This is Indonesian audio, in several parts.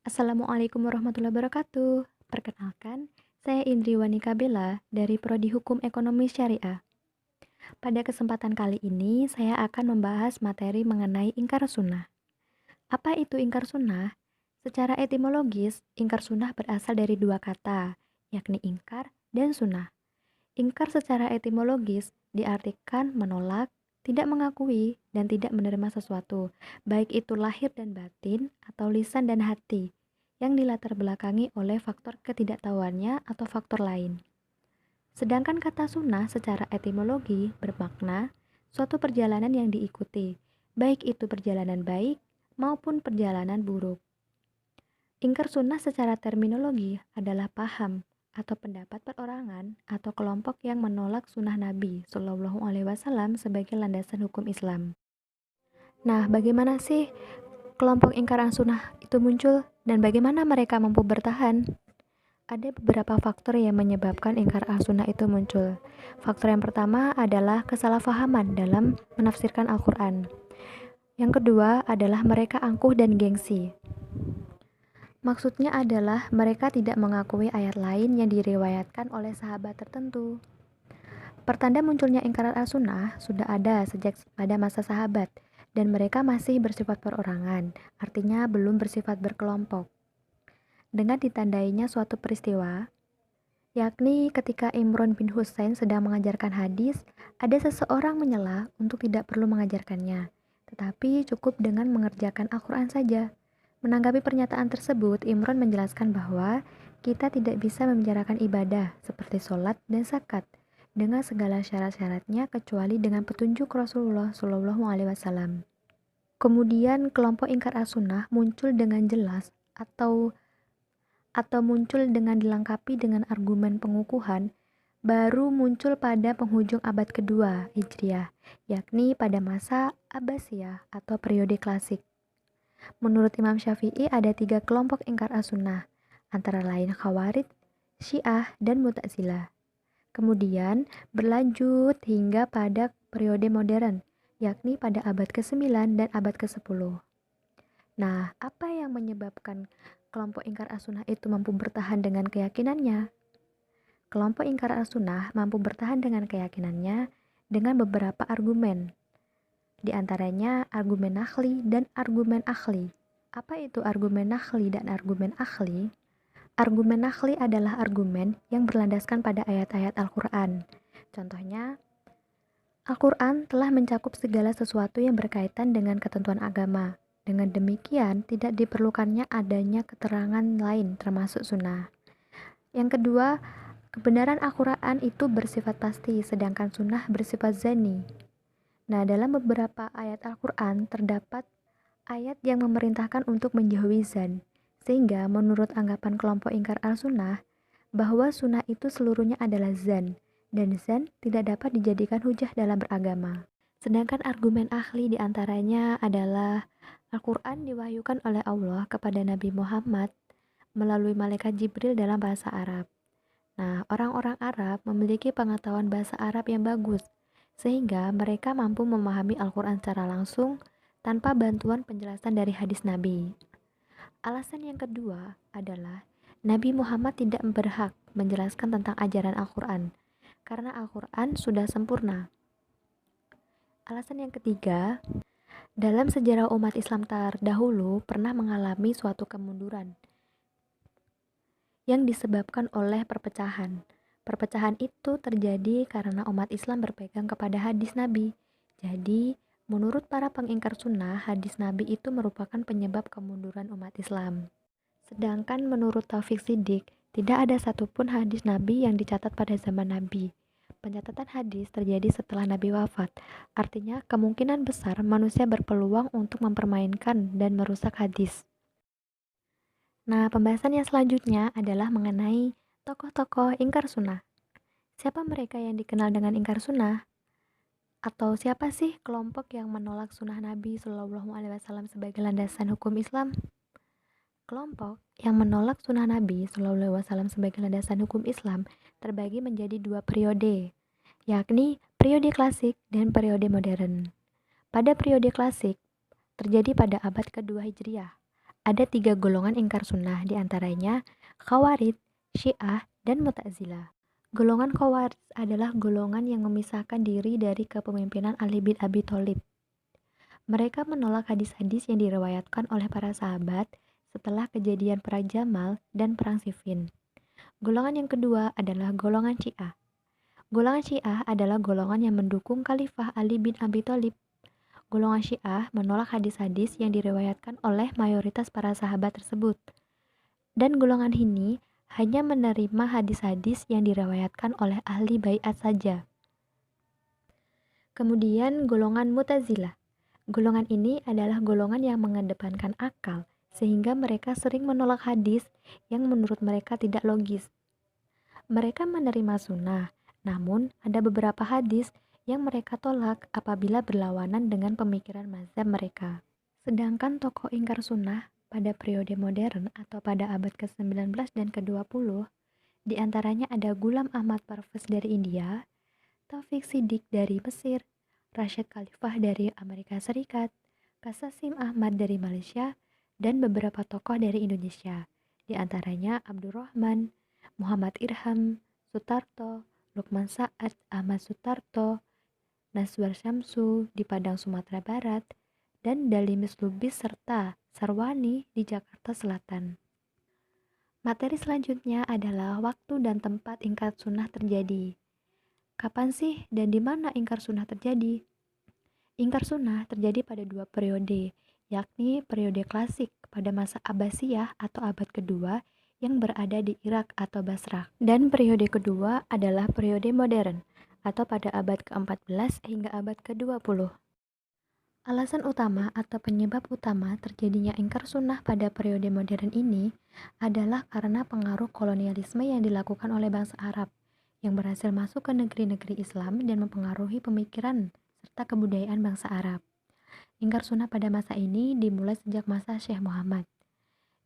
Assalamualaikum warahmatullahi wabarakatuh. Perkenalkan, saya Indriwani Kabela dari Prodi Hukum Ekonomi Syariah. Pada kesempatan kali ini, saya akan membahas materi mengenai ingkar sunnah. Apa itu ingkar sunnah? Secara etimologis, ingkar sunnah berasal dari dua kata, yakni ingkar dan sunnah. Ingkar secara etimologis diartikan menolak, tidak mengakui, dan tidak menerima sesuatu, baik itu lahir dan batin atau lisan dan hati, yang dilatar belakangi oleh faktor ketidaktahuannya atau faktor lain. Sedangkan kata sunnah secara etimologi bermakna suatu perjalanan yang diikuti, baik itu perjalanan baik maupun perjalanan buruk. Ingkar sunnah secara terminologi adalah paham atau pendapat perorangan atau kelompok yang menolak sunnah Nabi Shallallahu Alaihi Wasallam sebagai landasan hukum Islam. Nah, bagaimana sih kelompok ingkar sunnah itu muncul dan bagaimana mereka mampu bertahan? Ada beberapa faktor yang menyebabkan ingkar sunnah itu muncul. Faktor yang pertama adalah kesalahpahaman dalam menafsirkan Al-Quran. Yang kedua adalah mereka angkuh dan gengsi. Maksudnya adalah mereka tidak mengakui ayat lain yang diriwayatkan oleh sahabat tertentu. Pertanda munculnya ingkar sunnah sudah ada sejak pada masa sahabat, dan mereka masih bersifat perorangan, artinya belum bersifat berkelompok. Dengan ditandainya suatu peristiwa, yakni ketika Imron bin Husain sedang mengajarkan hadis, ada seseorang menyela untuk tidak perlu mengajarkannya, tetapi cukup dengan mengerjakan Al-Quran saja. Menanggapi pernyataan tersebut, Imron menjelaskan bahwa kita tidak bisa membicarakan ibadah seperti sholat dan zakat dengan segala syarat-syaratnya kecuali dengan petunjuk Rasulullah Shallallahu Alaihi Wasallam. Kemudian kelompok ingkar as-sunnah muncul dengan jelas atau muncul dengan dilengkapi dengan argumen pengukuhan baru muncul pada penghujung abad kedua Hijriah, yakni pada masa Abbasiyah atau periode klasik. Menurut Imam Syafi'i ada 3 kelompok ingkar as-sunnah, antara lain Khawarij, Syiah, dan Mu'tazilah. Kemudian berlanjut hingga pada periode modern, yakni pada abad ke-9 dan abad ke-10. Nah, apa yang menyebabkan kelompok ingkar as-sunnah itu mampu bertahan dengan keyakinannya? Kelompok ingkar as-sunnah mampu bertahan dengan keyakinannya dengan beberapa argumen. Di antaranya argumen naqli dan argumen akhli. Apa itu argumen naqli dan argumen akhli? Argumen naqli adalah argumen yang berlandaskan pada ayat-ayat Al-Quran. Contohnya, Al-Quran telah mencakup segala sesuatu yang berkaitan dengan ketentuan agama. Dengan demikian, tidak diperlukannya adanya keterangan lain termasuk sunnah. Yang kedua, kebenaran Al-Quran itu bersifat pasti, sedangkan sunnah bersifat zani. Nah, dalam beberapa ayat Al-Quran terdapat ayat yang memerintahkan untuk menjauhi zan, sehingga menurut anggapan kelompok ingkar al-sunnah, bahwa sunnah itu seluruhnya adalah zan, dan zan tidak dapat dijadikan hujah dalam beragama. Sedangkan argumen ahli diantaranya adalah Al-Quran diwahyukan oleh Allah kepada Nabi Muhammad melalui malaikat Jibril dalam bahasa Arab. Nah, orang-orang Arab memiliki pengetahuan bahasa Arab yang bagus, sehingga mereka mampu memahami Al-Quran secara langsung tanpa bantuan penjelasan dari hadis Nabi. Alasan yang kedua adalah Nabi Muhammad tidak berhak menjelaskan tentang ajaran Al-Quran, karena Al-Quran sudah sempurna. Alasan yang ketiga, dalam sejarah umat Islam terdahulu pernah mengalami suatu kemunduran yang disebabkan oleh perpecahan. Perpecahan itu terjadi karena umat Islam berpegang kepada hadis Nabi. Jadi, menurut para pengingkar sunnah, hadis Nabi itu merupakan penyebab kemunduran umat Islam. Sedangkan menurut Taufik Siddiq, tidak ada satupun hadis Nabi yang dicatat pada zaman Nabi. Pencatatan hadis terjadi setelah Nabi wafat. Artinya, kemungkinan besar manusia berpeluang untuk mempermainkan dan merusak hadis. Nah, pembahasan yang selanjutnya adalah mengenai tokoh-tokoh ingkar sunnah. Siapa mereka yang dikenal dengan ingkar sunnah? Atau siapa sih kelompok yang menolak sunnah Nabi Shallallahu Alaihi Wasallam sebagai landasan hukum Islam? Kelompok yang menolak sunnah Nabi Shallallahu Alaihi Wasallam sebagai landasan hukum Islam terbagi menjadi 2 periode, yakni periode klasik dan periode modern. Pada periode klasik terjadi pada abad kedua Hijriah. Ada 3 golongan ingkar sunnah, diantaranya Khawarij, Syiah, dan Mu'tazilah. Golongan Khawarij adalah golongan yang memisahkan diri dari kepemimpinan Ali bin Abi Thalib. Mereka menolak hadis-hadis yang diriwayatkan oleh para sahabat setelah kejadian Perang Jamal dan Perang Siffin. Golongan yang kedua adalah golongan Syiah. Golongan Syiah adalah golongan yang mendukung Khalifah Ali bin Abi Thalib. Golongan Syiah menolak hadis-hadis yang diriwayatkan oleh mayoritas para sahabat tersebut. Dan golongan ini hanya menerima hadis-hadis yang diriwayatkan oleh ahli baiat saja. Kemudian golongan Mu'tazilah. Golongan ini adalah golongan yang mengedepankan akal, sehingga mereka sering menolak hadis yang menurut mereka tidak logis. Mereka menerima sunnah, namun ada beberapa hadis yang mereka tolak apabila berlawanan dengan pemikiran mazhab mereka. Sedangkan tokoh ingkar sunnah pada periode modern atau pada abad ke-19 dan ke-20, diantaranya ada Ghulam Ahmad Parvez dari India, Taufik Siddiq dari Mesir, Rashid Khalifah dari Amerika Serikat, Kasasim Ahmad dari Malaysia, dan beberapa tokoh dari Indonesia, di antaranya Abdurrahman, Muhammad Irham, Sutarto, Lukman Sa'ad, Ahmad Sutarto, Naswar Syamsu di Padang Sumatera Barat, dan Dalimis Lubis serta Sarwani di Jakarta Selatan. Materi selanjutnya adalah waktu dan tempat ingkar sunnah terjadi. Kapan sih dan di mana ingkar sunnah terjadi? Ingkar sunnah terjadi pada 2 periode, yakni periode klasik pada masa Abbasiyah atau abad kedua yang berada di Irak atau Basrah, dan periode kedua adalah periode modern atau pada abad ke-14 hingga abad ke-20. Alasan utama atau penyebab utama terjadinya ingkar sunnah pada periode modern ini adalah karena pengaruh kolonialisme yang dilakukan oleh bangsa Arab yang berhasil masuk ke negeri-negeri Islam dan mempengaruhi pemikiran serta kebudayaan bangsa Arab. Ingkar sunnah pada masa ini dimulai sejak masa Syekh Muhammad,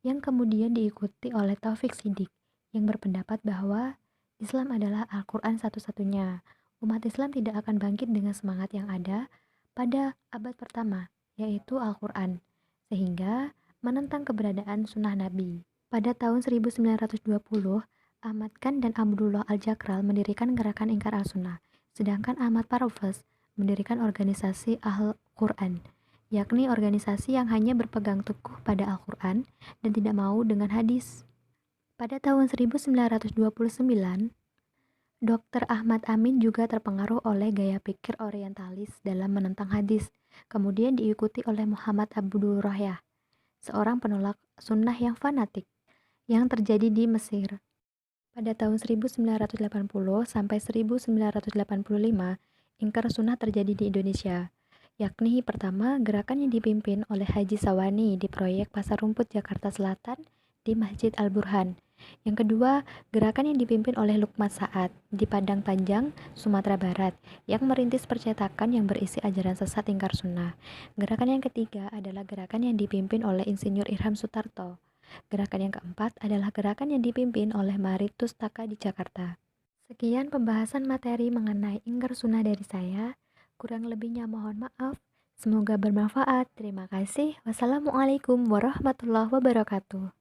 yang kemudian diikuti oleh Taufik Siddiq, yang berpendapat bahwa Islam adalah Al-Quran satu-satunya. Umat Islam tidak akan bangkit dengan semangat yang ada pada abad pertama, yaitu Al-Quran, sehingga menentang keberadaan sunnah Nabi. Pada tahun 1920, Ahmad Khan dan Abdullah Al-Jakral mendirikan gerakan ingkar al-sunnah, sedangkan Ahmad Parvez mendirikan organisasi Al-Quran, yakni organisasi yang hanya berpegang teguh pada Al-Quran dan tidak mau dengan hadis. Pada tahun 1929, Dr. Ahmad Amin juga terpengaruh oleh gaya pikir orientalis dalam menentang hadis, kemudian diikuti oleh Muhammad Abdul Rahyah, seorang penolak sunnah yang fanatik, yang terjadi di Mesir. Pada tahun 1980 sampai 1985, ingkar sunnah terjadi di Indonesia, yakni pertama gerakan yang dipimpin oleh Haji Sawani di proyek Pasar Rumput Jakarta Selatan di Masjid Al-Burhan. Yang kedua, gerakan yang dipimpin oleh Lukman Sa'ad di Padang Panjang, Sumatera Barat, yang merintis percetakan yang berisi ajaran sesat ingkar sunnah. Gerakan yang ketiga adalah gerakan yang dipimpin oleh Insinyur Irham Sutarto. Gerakan yang keempat adalah gerakan yang dipimpin oleh Maritus Taka di Jakarta. Sekian pembahasan materi mengenai ingkar sunnah dari saya. Kurang lebihnya mohon maaf. Semoga bermanfaat. Terima kasih. Wassalamualaikum warahmatullahi wabarakatuh.